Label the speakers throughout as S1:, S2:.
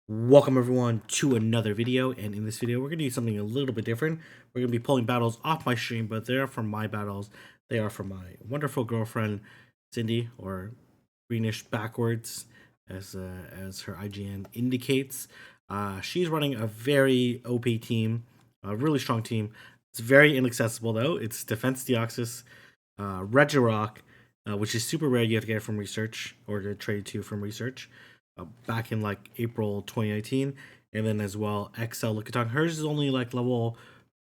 S1: Welcome everyone to another video, and in this video we're going to do something a little bit different. We're going to be pulling battles off my stream, but they are from my battles. They are from my wonderful girlfriend Cindy, or greenish backwards as her IGN indicates. She's running a very OP team, a really strong team. It's very inaccessible though. It's Defense Deoxys, Regirock, which is super rare. You have to get it from research or to trade to from research. Back in like April 2019, and then as well XL Lickitung. Hers is only like level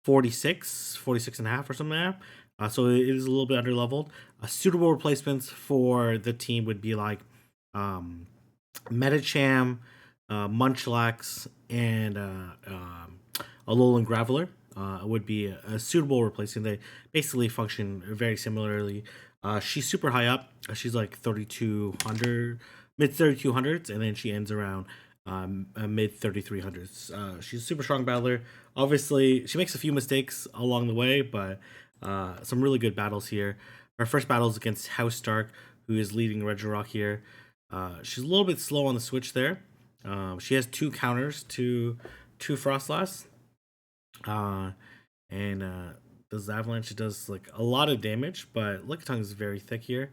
S1: 46 and a half or something like that. So it is a little bit under leveled. Suitable replacements for the team would be like Medicham, Munchlax, and Alolan Graveler. Would be a suitable replacement. They basically function very similarly. She's super high up. She's like 3200, mid 3200s, and then she ends around mid 3300s. She's a super strong battler. Obviously, she makes a few mistakes along the way, but some really good battles here. Her first battle is against House Stark, who is leading Regirock here. She's a little bit slow on the switch there. She has two counters to Frostlass. And does Avalanche does like a lot of damage, but Lickitung is very thick here.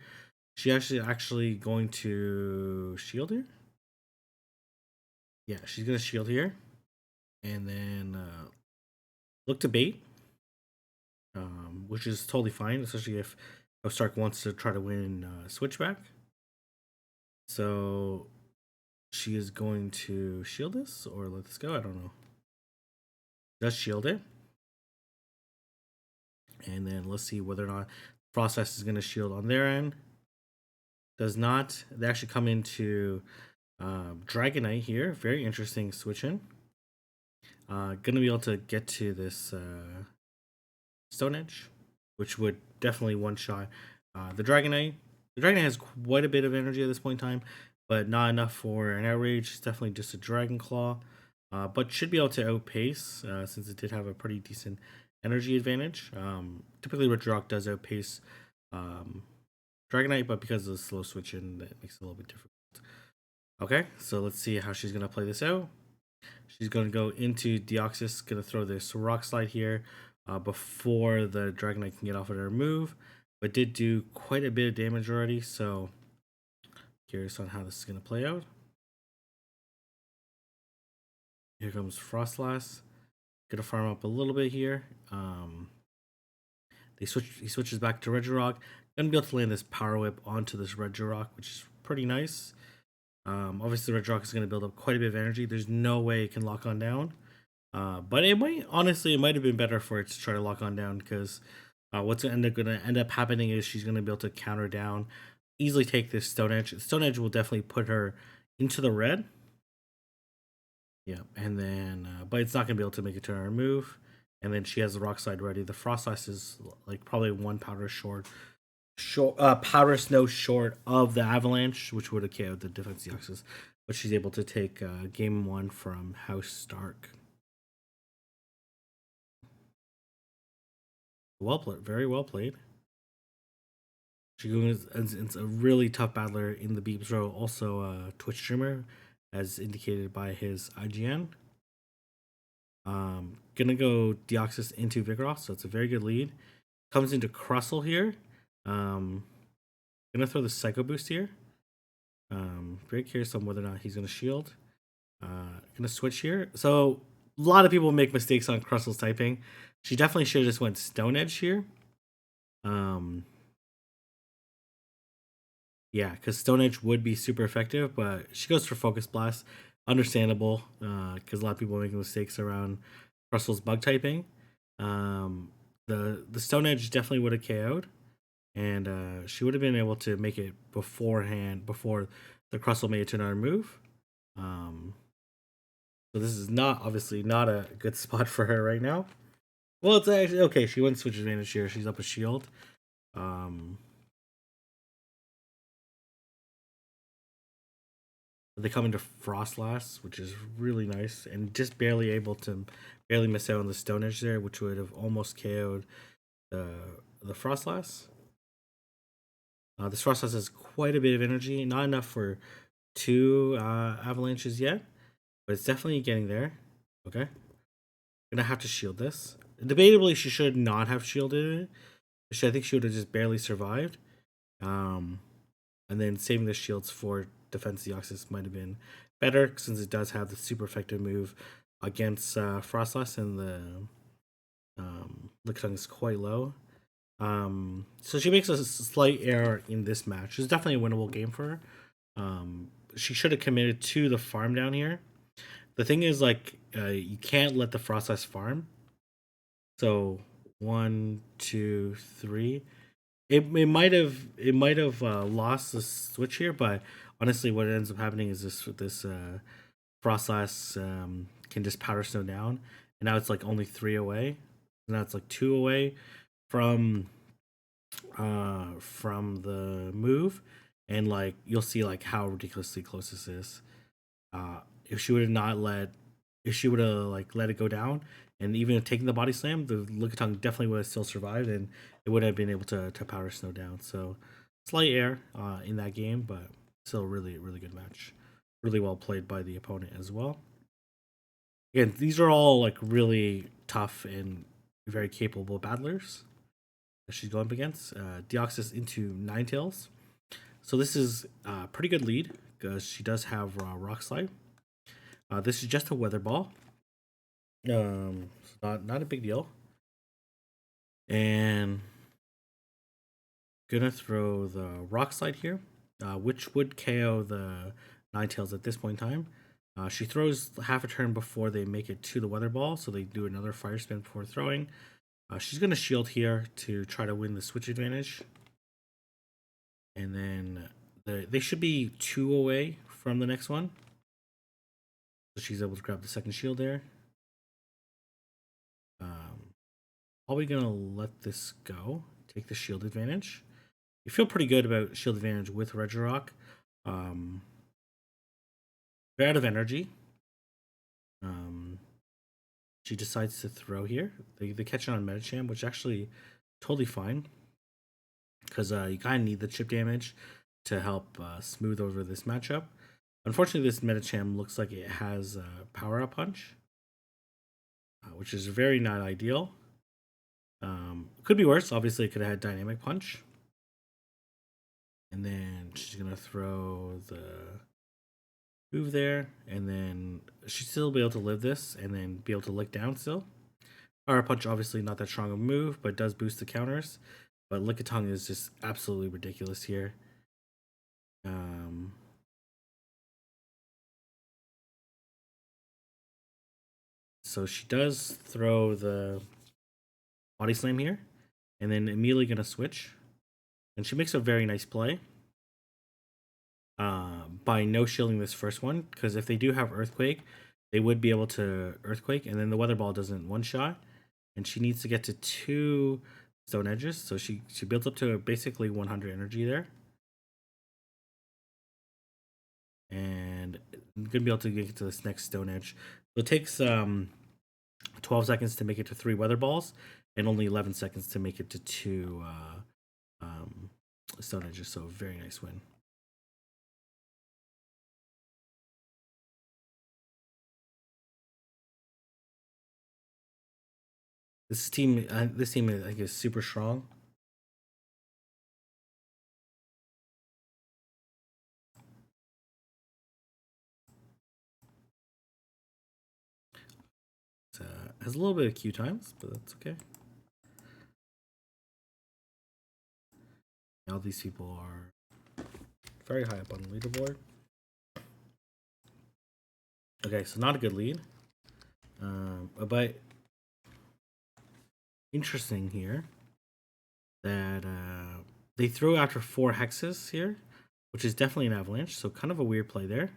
S1: She actually going to shield here. Yeah, she's gonna shield here, and then look to bait, which is totally fine, especially if Stark wants to try to win switchback. So she is going to shield this or let this go. I don't know. Does shield it. And then let's see whether or not Frostlass is going to shield on their end. Does not. They actually come into Dragonite here. Very interesting switch in. Going to be able to get to this Stone Edge, which would definitely one-shot the Dragonite. The Dragonite has quite a bit of energy at this point in time, but not enough for an outrage. It's definitely just a Dragon Claw, but should be able to outpace since it did have a pretty decent energy advantage. Typically, Regirock does outpace Dragonite, but because of the slow switch in, that makes it a little bit difficult. Okay, so let's see how she's going to play this out. She's going to go into Deoxys, going to throw this Rock Slide here before the Dragonite can get off of her move, but did do quite a bit of damage already, so curious on how this is going to play out. Here comes Frostlass. Gonna farm up a little bit here. He switches back to Regirock. Gonna be able to land this Power Whip onto this Regirock, which is pretty nice. Obviously, Regirock is gonna build up quite a bit of energy. There's no way it can lock on down. But it might, honestly, it might have been better for it to try to lock on down, because what's gonna end up happening is she's gonna be able to counter down, easily take this Stone Edge. Stone Edge will definitely put her into the red. Yeah, and then, but it's not gonna be able to make it to her move. And then she has the Rock Slide ready. The Frostlass is like probably one powder powder snow short of the Avalanche, which would have KO'd the Defense Deoxys. But she's able to take game one from House Stark. Well played, very well played. Shigun is a really tough battler in the Beep Throw, also a Twitch streamer, as indicated by his IGN. Gonna go Deoxys into Vigoroth, so it's a very good lead. Comes into Crustle here. Gonna throw the Psycho Boost here. Very curious on whether or not he's gonna shield. Gonna switch here. So a lot of people make mistakes on Crussle's typing. She definitely should have just went Stone Edge here. Yeah, because Stone Edge would be super effective, but she goes for Focus Blast. Understandable, because a lot of people are making mistakes around Russell's bug typing. The Stone Edge definitely would have KO'd, and she would have been able to make it beforehand, before the Crustle made it to another move. So this is obviously not a good spot for her right now. Well, it's actually okay. She went switch advantage here. She's up a shield. They come into Frostlass, which is really nice, and just barely miss out on the Stone Edge there, which would have almost KO'd the Frostlass. This Frostlass has quite a bit of energy, not enough for two avalanches yet, but it's definitely getting there. Okay. Gonna have to shield this. Debatably, she should not have shielded it. I think she would have just barely survived. Um, and then saving the shields for Defense Deoxys might have been better since it does have the super effective move against Frostlass, and the Lickitung is quite low. So she makes a slight error in this match. It's definitely a winnable game for her. She should have committed to the farm down here. The thing is, like, you can't let the Frostlass farm. So 1, 2, 3. It might have lost the switch here, but honestly, what ends up happening is this Frostlass can just powder snow down, and now it's like only 3 away. Now it's like 2 away from the move, and like you'll see like how ridiculously close this is. If she would have not let, if she would have like let it go down, and even taking the body slam, the Lickitung definitely would have still survived, and it would have been able to powder snow down. So slight error in that game, but still really good match. Really well played by the opponent as well. Again, these are all like really tough and very capable battlers that she's going up against. Deoxys into Ninetales. So this is a pretty good lead because she does have Rock Slide. This is just a Weather Ball. Not a big deal. And gonna throw the Rock Slide here, which would KO the Ninetales at this point in time. She throws half a turn before they make it to the Weather Ball, so they do another Fire Spin before throwing. She's gonna shield here to try to win the switch advantage. And then they should be 2 away from the next one. So she's able to grab the second shield there. Probably gonna let this go. Take the shield advantage. You feel pretty good about shield advantage with Regirock. They're out of energy. She decides to throw here. They catch it on Medicham, which actually totally fine. Because you kind of need the chip damage to help smooth over this matchup. Unfortunately, this Medicham looks like it has Power Up Punch, which is very not ideal. Could be worse. Obviously, it could have had Dynamic Punch. And then she's going to throw the move there. And then she'd still be able to live this and then be able to lick down still. Power Punch, obviously not that strong of a move, but does boost the counters. But Lickitung is just absolutely ridiculous here. So she does throw the Body Slam here, and then immediately going to switch. And she makes a very nice play by no shielding this first one, because if they do have Earthquake, they would be able to Earthquake, and then the Weather Ball doesn't one-shot. And she needs to get to 2 Stone Edges, so she builds up to basically 100 energy there. And I'm going to be able to get to this next Stone Edge. So it takes 12 seconds to make it to 3 Weather Balls, and only 11 seconds to make it to 2 Stone Edges. So very nice win. This team I think is super strong. It has a little bit of queue times, but that's okay. All these people are very high up on the leaderboard. Okay, so not a good lead. But interesting here that they throw after 4 hexes here, which is definitely an avalanche. So kind of a weird play there.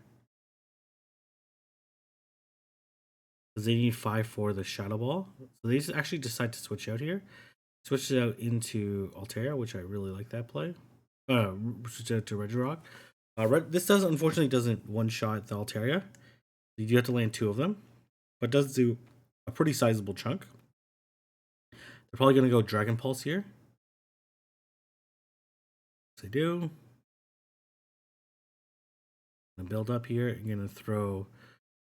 S1: Because they need 5 for the Shadow Ball. So they actually decide to switch out here. Switch it out into Altaria, which I really like that play. Switch it out to Regirock. This unfortunately doesn't one-shot the Altaria. You do have to land 2 of them. But does do a pretty sizable chunk. They're probably going to go Dragon Pulse here. Yes, they do. Gonna build up here. I'm going to throw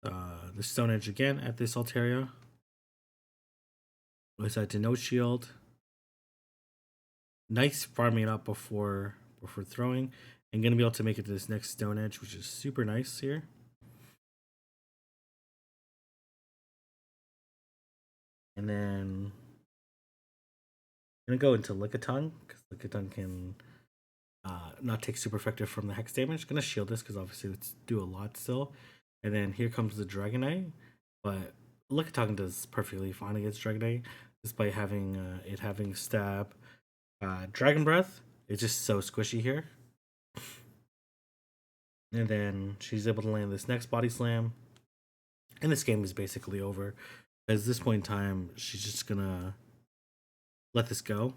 S1: The Stone Edge again at this Altaria. Decided to no shield. Nice farming up before throwing. And gonna be able to make it to this next Stone Edge, which is super nice here. And then I'm gonna go into Lickitung, because Lickitung can not take super effective from the hex damage. Gonna shield this because obviously it's do a lot still. And then here comes the Dragonite, but Lickitung does perfectly fine against Dragonite, despite having it having stab. Dragon Breath is just so squishy here. And then she's able to land this next Body Slam. And this game is basically over. Because at this point in time, she's just gonna let this go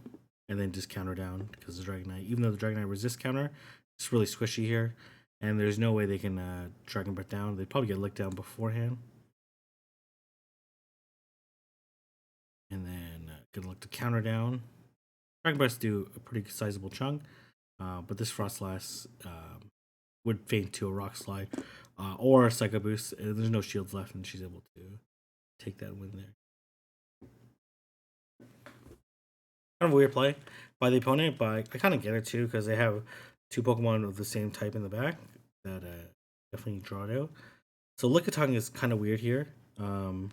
S1: and then just counter down because the Dragonite, even though the Dragonite resists counter, it's really squishy here. And there's no way they can Dragon Breath down. They'd probably get licked down beforehand. And then gonna look to counter down. Dragon Breaths do a pretty sizable chunk. But this Frostlass would feint to a Rock Slide or a Psycho Boost. There's no shields left, and she's able to take that win there. Kind of a weird play by the opponent, but I kind of get it too because they have two Pokemon of the same type in the back that definitely draw it out. So Lickitung is kind of weird here. So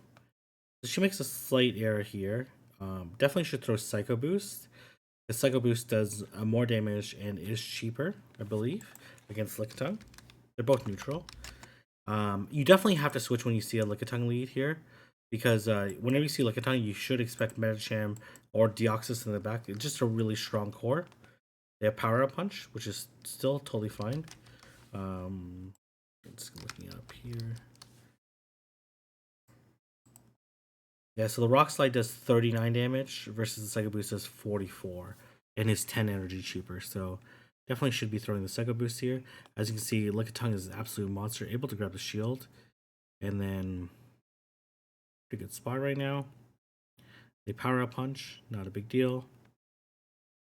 S1: she makes a slight error here. Definitely should throw Psycho Boost. The Psycho Boost does more damage and is cheaper, I believe, against Lickitung. They're both neutral. You definitely have to switch when you see a Lickitung lead here, because whenever you see Lickitung, you should expect Medicham or Deoxys in the back. It's just a really strong core. They have Power Up Punch, which is still totally fine. Just looking up here. Yeah, so the Rock Slide does 39 damage versus the Psycho Boost does 44 and is 10 energy cheaper. So definitely should be throwing the Psycho Boost here. As you can see, Lickitung is an absolute monster, able to grab the shield. And then, pretty good spot right now. They Power Up Punch, not a big deal.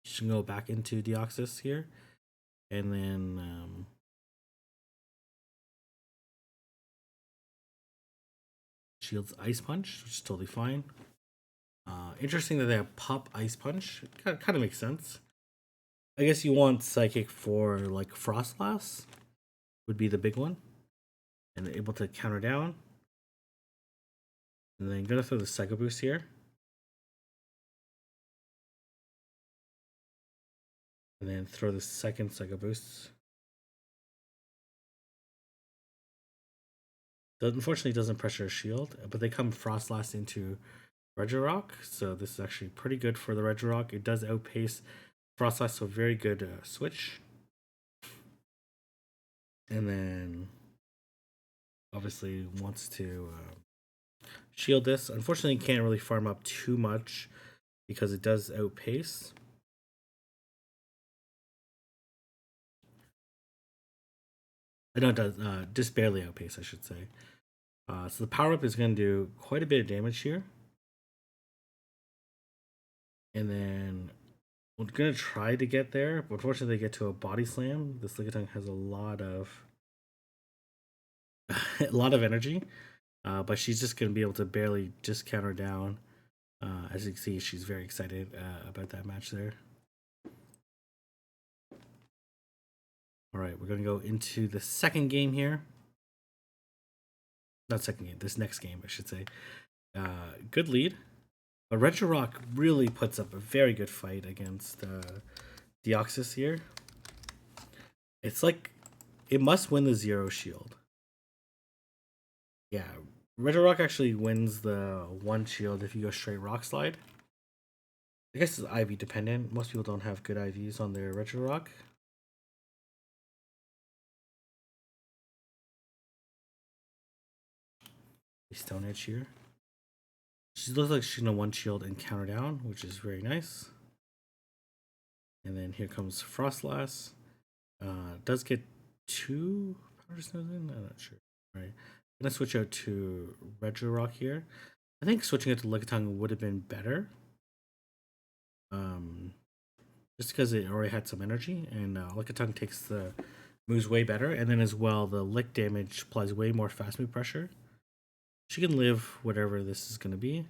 S1: You should go back into Deoxys here. And then shields Ice Punch, which is totally fine. Interesting that they have Pop Ice Punch. Kind of makes sense. I guess you want Psychic for like Frostlass would be the big one. And able to counter down. And then gonna throw the Psycho Boost here. And then throw the second Psycho Boost. Unfortunately, doesn't pressure a shield, but they come Frostlass into Regirock, so this is actually pretty good for the Regirock. It does outpace Frostlass, so very good switch. And then obviously wants to shield this. Unfortunately, can't really farm up too much because it does outpace. I know it does, just barely outpace, I should say. So the power up is going to do quite a bit of damage here. And then we're going to try to get there, but unfortunately they get to a Body Slam. This Lickitung has a lot of energy, but she's just going to be able to barely just counter down. As you can see, she's very excited about that match there. All right, we're going to go into the second game here. Not second game, this next game, I should say. Good lead. But Regirock really puts up a very good fight against Deoxys here. It's like it must win the Zero Shield. Yeah, Regirock actually wins the one shield if you go straight Rock Slide. I guess it's IV dependent. Most people don't have good IVs on their Regirock. Stone Edge here. She looks like she's gonna one shield and counter down, which is very nice. And then here comes Frostlass. Does get 2 Powder Stones in? I'm not sure. All right, I'm gonna switch out to Regirock here. I think switching it to Lickitung would have been better. Just because it already had some energy, and Lickitung takes the moves way better, and then as well the lick damage applies way more fast move pressure. She can live whatever this is going to be.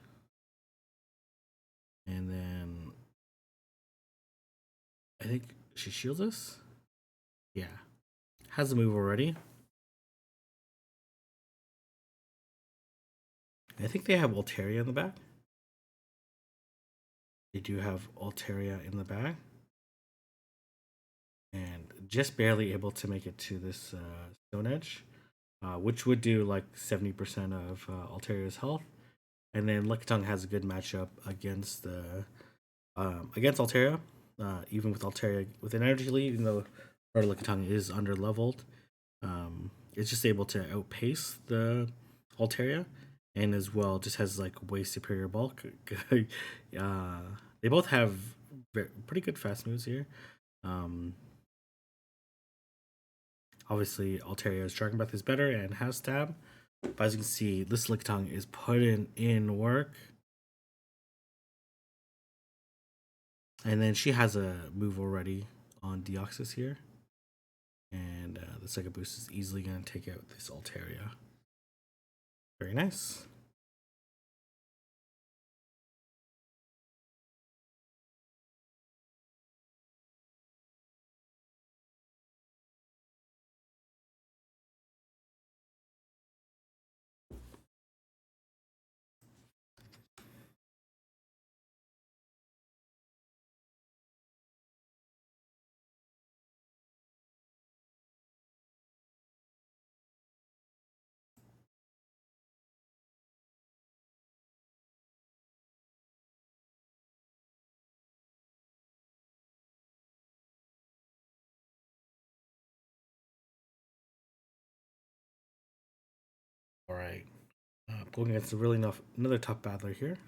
S1: And then I think she shields us. Yeah. Has a move already. I think they have Altaria in the back. They do have Altaria in the back. And just barely able to make it to this Stone Edge, which would do like 70% of Altaria's health. And then Lickitung has a good matchup against Altaria, even with Altaria with an energy lead, even though our Lickitung is under leveled. It's just able to outpace the Altaria, and as well just has like way superior bulk. They both have pretty good fast moves here. Obviously, Alteria's Dragon Breath is better and has stab. But as you can see, this Lickitung is putting in work. And then she has a move already on Deoxys here. And the second boost is easily going to take out this Altaria. Very nice. All right. Going against a really another tough battler here.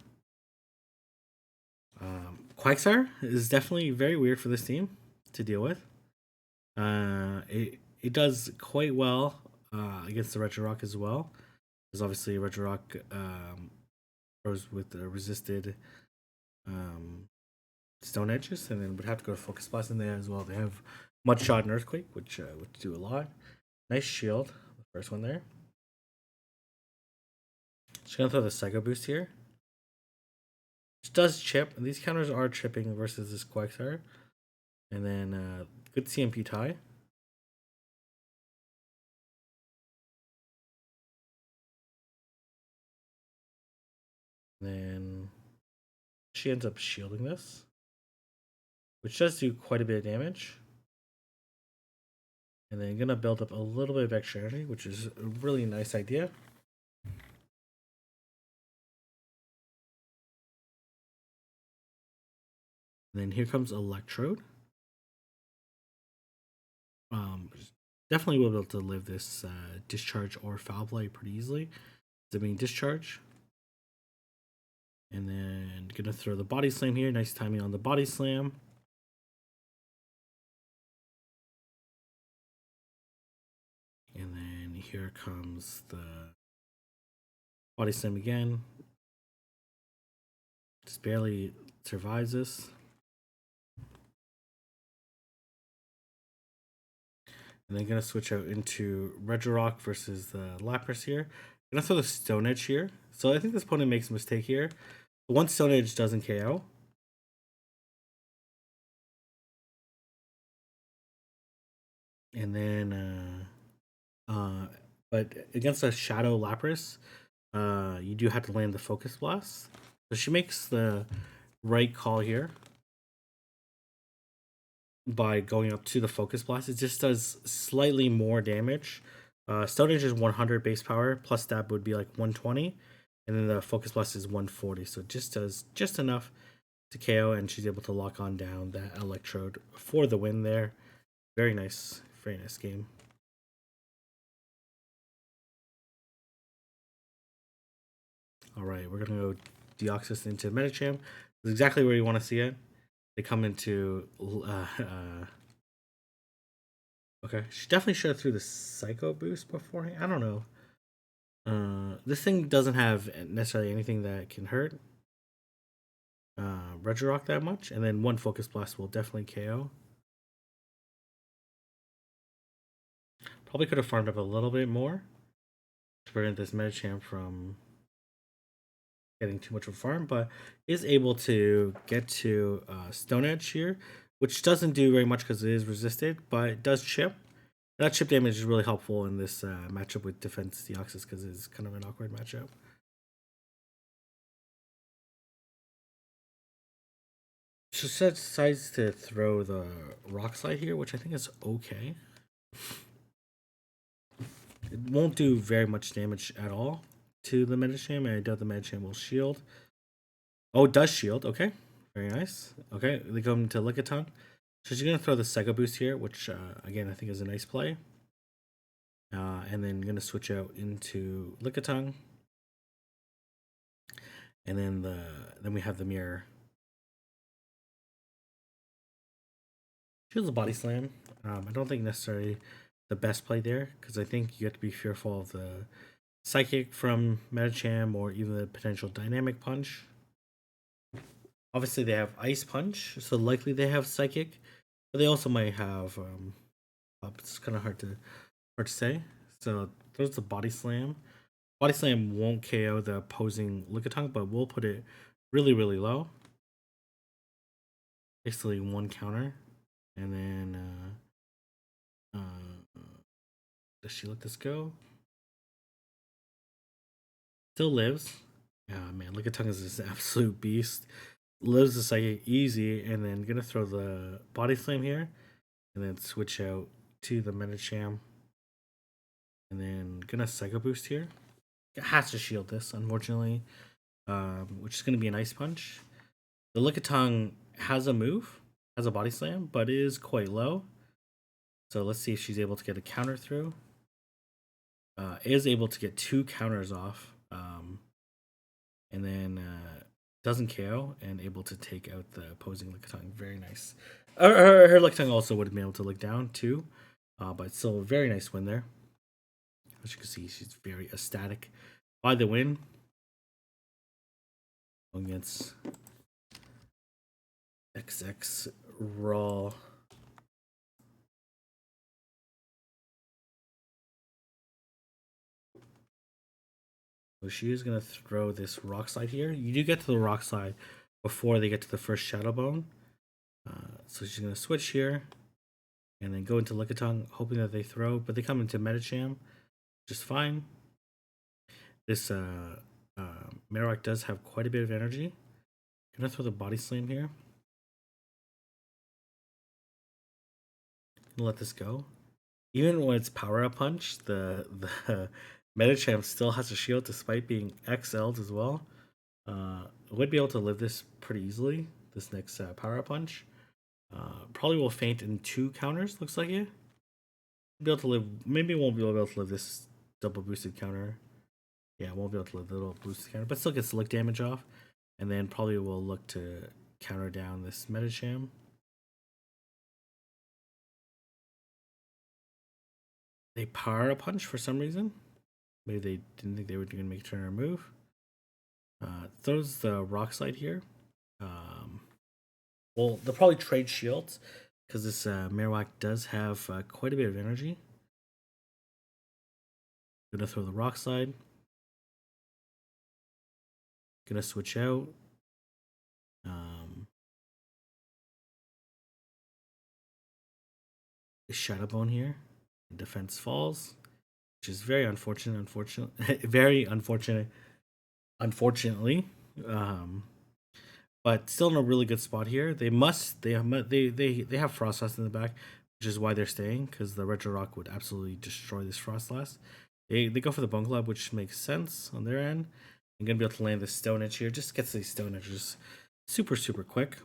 S1: Quagsire is definitely very weird for this team to deal with. It does quite well against the Regirock as well, because obviously Regirock goes with the resisted Stone Edges, and then would have to go to Focus Blast in there as well. They have Mud Shot and Earthquake, which do a lot. Nice shield, the first one there. Just gonna throw the Psycho Boost here. Which does chip. These counters are chipping versus this Quagsire. And then good CMP tie. And then she ends up shielding this, which does do quite a bit of damage. And then gonna build up a little bit of extra energy, which is a really nice idea. And then here comes Electrode. Definitely will be able to live this discharge or foul play pretty easily. I mean discharge. And then gonna throw the body slam here. Nice timing on the body slam. And then here comes the body slam again. Just barely survives this. And then gonna switch out into Regirock versus the Lapras here. Gonna throw the Stone Edge here. So I think this opponent makes a mistake here. But once Stone Edge doesn't KO, and then but against a Shadow Lapras, you do have to land the Focus Blast. So she makes the right call here by going up to the Focus Blast. It just does slightly more damage. Stone Edge is 100 base power, plus stab would be like 120, and then the Focus Blast is 140. So it just does just enough to KO, and she's able to lock on down that Electrode for the win there. Very nice game. All right, we're gonna go Deoxys into Medicham. That's exactly where you want to see it. They come into okay, she definitely should have threw the Psycho Boost beforehand. I don't know. This thing doesn't have necessarily anything that can hurt Regirock that much, and then one Focus Blast will definitely KO. Probably could have farmed up a little bit more, to prevent this Medicham from getting too much of a farm, but is able to get to Stone Edge here, which doesn't do very much because it is resisted, but it does chip. That chip damage is really helpful in this matchup with Defense Deoxys because it's kind of an awkward matchup. She decides to throw the Rock Slide here, which I think is okay. It won't do very much damage at all to the Medicham, and I doubt the Medicham will shield. Oh, it does shield. Okay, very nice. Okay, they go into Lickitung. So she's going to throw the Psycho Boost here, which, again, I think is a nice play. And then going to switch out into Lickitung. And then we have the Mirror. Shields a Body Slam. I don't think necessarily the best play there, because I think you have to be fearful of the Psychic from Medicham or even the potential Dynamic Punch. Obviously, they have Ice Punch, so likely they have Psychic, but they also might have. It's kind of hard to say. So there's the Body Slam. Body Slam won't KO the opposing Lickitung, but we'll put it really, really low. Basically one counter, and then does she let this go? Still lives. Yeah, man, Lickitung is this absolute beast. Lives the Psychic easy, and then gonna throw the Body Slam here, and then switch out to the Medicham, and then gonna Psycho Boost here. It has to shield this, unfortunately, which is gonna be an Ice Punch. The Lickitung has a move, has a Body Slam, but it is quite low. So let's see if she's able to get a counter through. Is able to get 2 counters off, and then doesn't KO and able to take out the opposing Lickitung. Very nice. Her Lickitung also would have been able to lick down too, but still a very nice win there. As you can see, she's very ecstatic by the win against XX Raw. So she is going to throw this Rock Slide here. You do get to the Rock Slide before they get to the first Shadow Bone. So she's going to switch here and then go into Lickitung, hoping that they throw, but they come into Medicham just fine. This Marowak does have quite a bit of energy. Gonna throw the Body Slam here. Gonna let this go. Even when it's Power Up Punch, the Medicham still has a shield despite being XL'd as well. Would be able to live this pretty easily. This next Power Up Punch. Probably will faint in 2 counters. Looks like it. Be able to live. Maybe won't be able to live this double boosted counter. Yeah, won't be able to live the little boosted counter, but still gets lick damage off, and then probably will look to counter down this Medicham. They Power a Punch for some reason. Maybe they didn't think they were going to make turn or move. Throws the Rock Slide here. Well, they'll probably trade shields because this Marowak does have quite a bit of energy. Gonna throw the Rock Slide. Gonna switch out. Shadow Bone here. Defense falls, which is very unfortunate. Very unfortunate. Unfortunately, but still in a really good spot here. They have Frost Blast in the back, which is why they're staying, because the Retro Rock would absolutely destroy this Frost Blast. They go for the Bone Club, which makes sense on their end. I'm gonna be able to land the Stone Edge here. Just gets these Stone Edges super quick,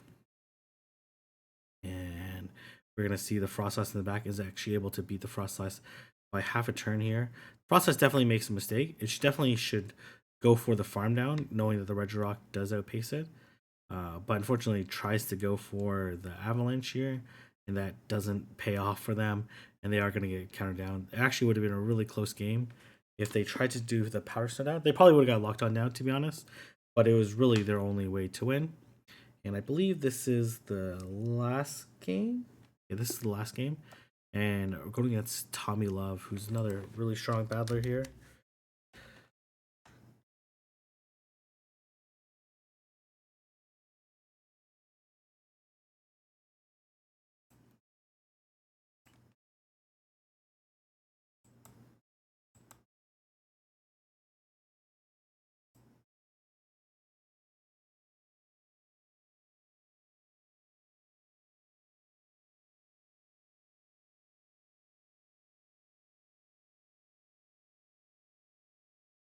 S1: and we're gonna see the Frost Blast in the back is actually able to beat the Frost Blast by half a turn here. Frost Blast definitely makes a mistake. It definitely should go for the farm down, knowing that the Retro Rock does outpace it. But unfortunately tries to go for the Avalanche here, and that doesn't pay off for them, and they are going to get countered down. It actually would have been a really close game if they tried to do the Power Stone down. They probably would have got locked on down, to be honest, but it was really their only way to win. And I believe this is the last game. Yeah, this is the last game. And we're going against Tommy Love, who's another really strong battler here.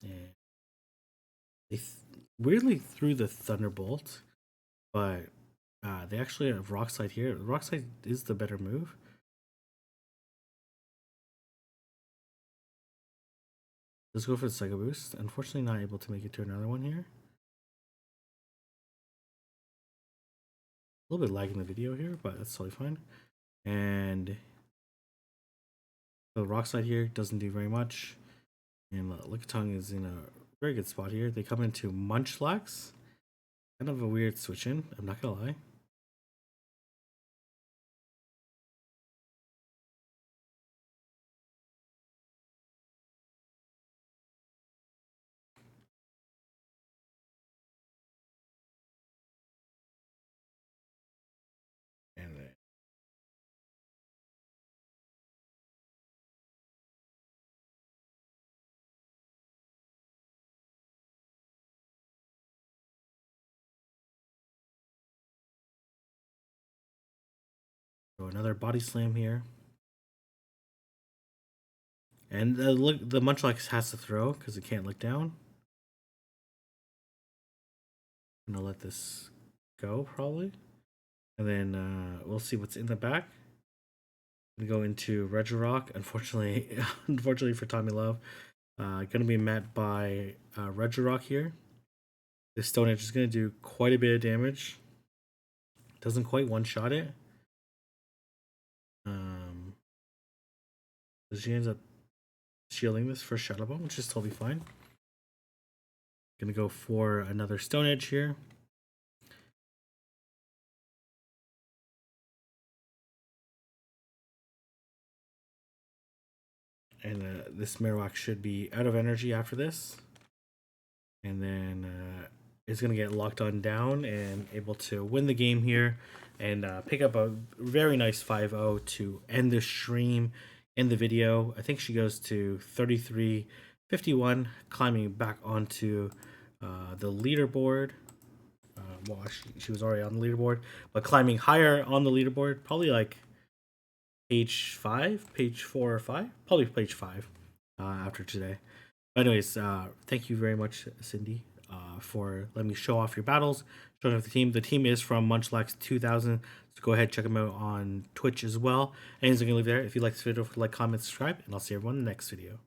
S1: And they weirdly threw the Thunderbolt, but they actually have Rock Slide here. Rock Slide is the better move. Let's go for the Psycho Boost. Unfortunately, not able to make it to another one here. A little bit lagging the video here, but that's totally fine. And the Rock Slide here doesn't do very much. And Lickitung is in a very good spot here. They come into Munchlax. Kind of a weird switch in, I'm not gonna lie. And so another Body Slam here. And the Munchlax has to throw because it can't look down. I'm gonna let this go probably. And then we'll see what's in the back. We go into Regirock. Unfortunately for Tommy Love, gonna be met by Regirock here. This Stone Edge is gonna do quite a bit of damage. Doesn't quite one-shot it. So she ends up shielding this for Shadow Ball, which is totally fine. Gonna go for another Stone Edge here. And this Marowak should be out of energy after this. And then it's going to get locked on down and able to win the game here and pick up a very nice 5-0 to end the stream and the video. I think she goes to 33-51, climbing back onto the leaderboard. Well, actually, she was already on the leaderboard, but climbing higher on the leaderboard, probably like page 5, page 4 or 5, probably page 5 after today. Anyways, thank you very much, Cindy, for letting me show off your battles, showing off the team. The team is from Munchlax 2000, so go ahead, check them out on Twitch as well. And I'm going to leave there. If you like this video, like, comment, subscribe, and I'll see everyone in the next video.